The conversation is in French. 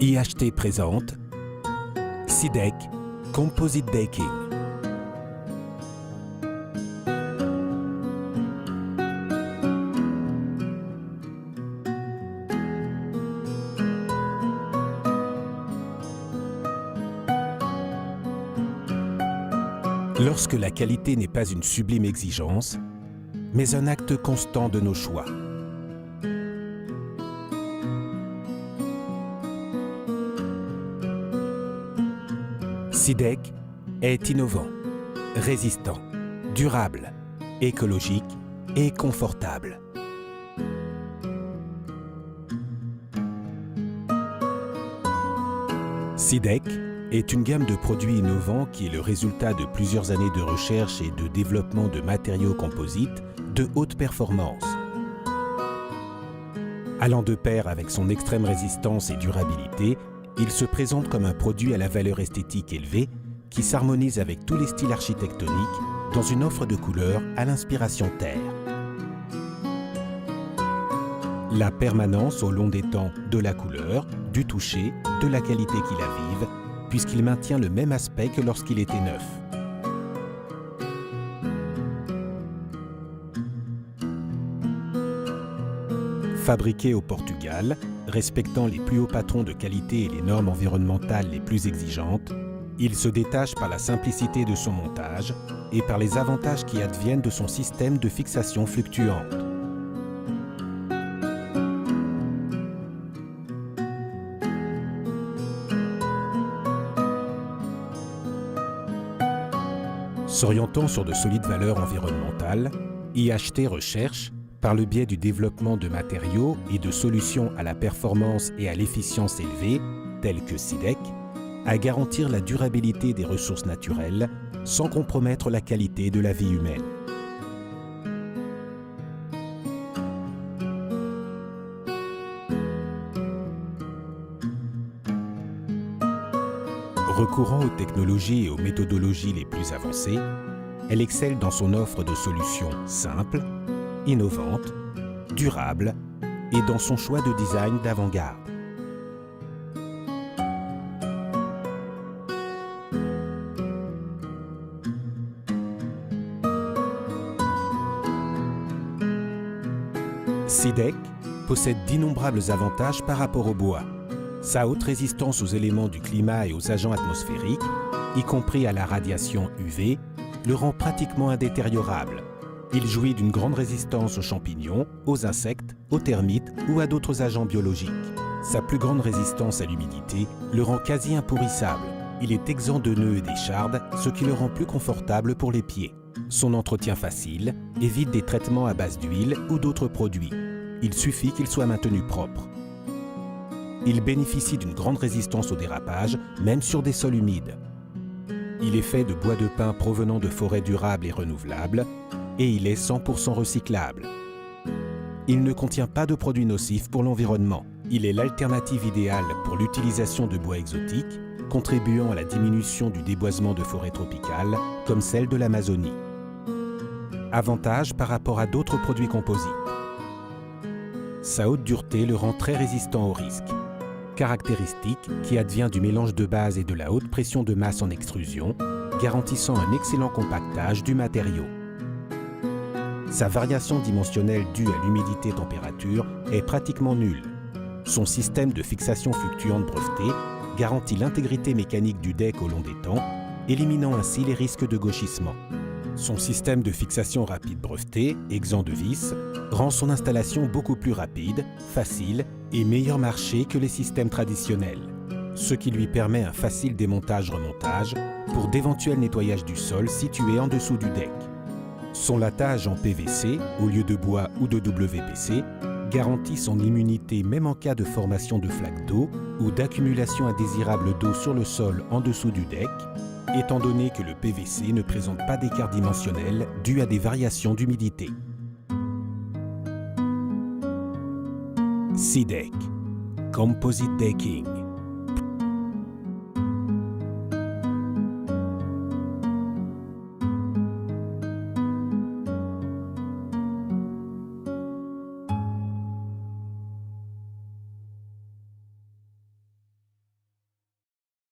IHT présente SIDEC Composite Decking. Lorsque la qualité n'est pas une sublime exigence, mais un acte constant de nos choix. SIDEC est innovant, résistant, durable, écologique et confortable. SIDEC est une gamme de produits innovants qui est le résultat de plusieurs années de recherche et de développement de matériaux composites de haute performance. Allant de pair avec son extrême résistance et durabilité, il se présente comme un produit à la valeur esthétique élevée qui s'harmonise avec tous les styles architectoniques dans une offre de couleurs à l'inspiration terre. La permanence au long des temps de la couleur, du toucher, de la qualité qui la vive, puisqu'il maintient le même aspect que lorsqu'il était neuf. Fabriqué au Portugal, respectant les plus hauts patrons de qualité et les normes environnementales les plus exigeantes, il se détache par la simplicité de son montage et par les avantages qui adviennent de son système de fixation fluctuante. S'orientant sur de solides valeurs environnementales, IHT recherche, par le biais du développement de matériaux et de solutions à la performance et à l'efficience élevée, telles que SIDEC, à garantir la durabilité des ressources naturelles sans compromettre la qualité de la vie humaine. Recourant aux technologies et aux méthodologies les plus avancées, elle excelle dans son offre de solutions simples, innovantes, durables et dans son choix de design d'avant-garde. SIDEC possède d'innombrables avantages par rapport au bois. Sa haute résistance aux éléments du climat et aux agents atmosphériques, y compris à la radiation UV, le rend pratiquement indétériorable. Il jouit d'une grande résistance aux champignons, aux insectes, aux termites ou à d'autres agents biologiques. Sa plus grande résistance à l'humidité le rend quasi impourrissable. Il est exempt de nœuds et d'échardes, ce qui le rend plus confortable pour les pieds. Son entretien facile évite des traitements à base d'huile ou d'autres produits. Il suffit qu'il soit maintenu propre. Il bénéficie d'une grande résistance au dérapage, même sur des sols humides. Il est fait de bois de pin provenant de forêts durables et renouvelables, et il est 100% recyclable. Il ne contient pas de produits nocifs pour l'environnement. Il est l'alternative idéale pour l'utilisation de bois exotiques, contribuant à la diminution du déboisement de forêts tropicales, comme celle de l'Amazonie. Avantage par rapport à d'autres produits composites. Sa haute dureté le rend très résistant aux risques. Caractéristique qui advient du mélange de base et de la haute pression de masse en extrusion, garantissant un excellent compactage du matériau. Sa variation dimensionnelle due à l'humidité-température est pratiquement nulle. Son système de fixation fluctuante breveté garantit l'intégrité mécanique du deck au long des temps, éliminant ainsi les risques de gauchissement. Son système de fixation rapide breveté, exempt de vis, rend son installation beaucoup plus rapide, facile et meilleur marché que les systèmes traditionnels, ce qui lui permet un facile démontage-remontage pour d'éventuels nettoyages du sol situés en dessous du deck. Son latage en PVC au lieu de bois ou de WPC garantit son immunité même en cas de formation de flaques d'eau ou d'accumulation indésirable d'eau sur le sol en dessous du deck, étant donné que le PVC ne présente pas d'écart dimensionnel dû à des variations d'humidité. SIDEC Composite Decking.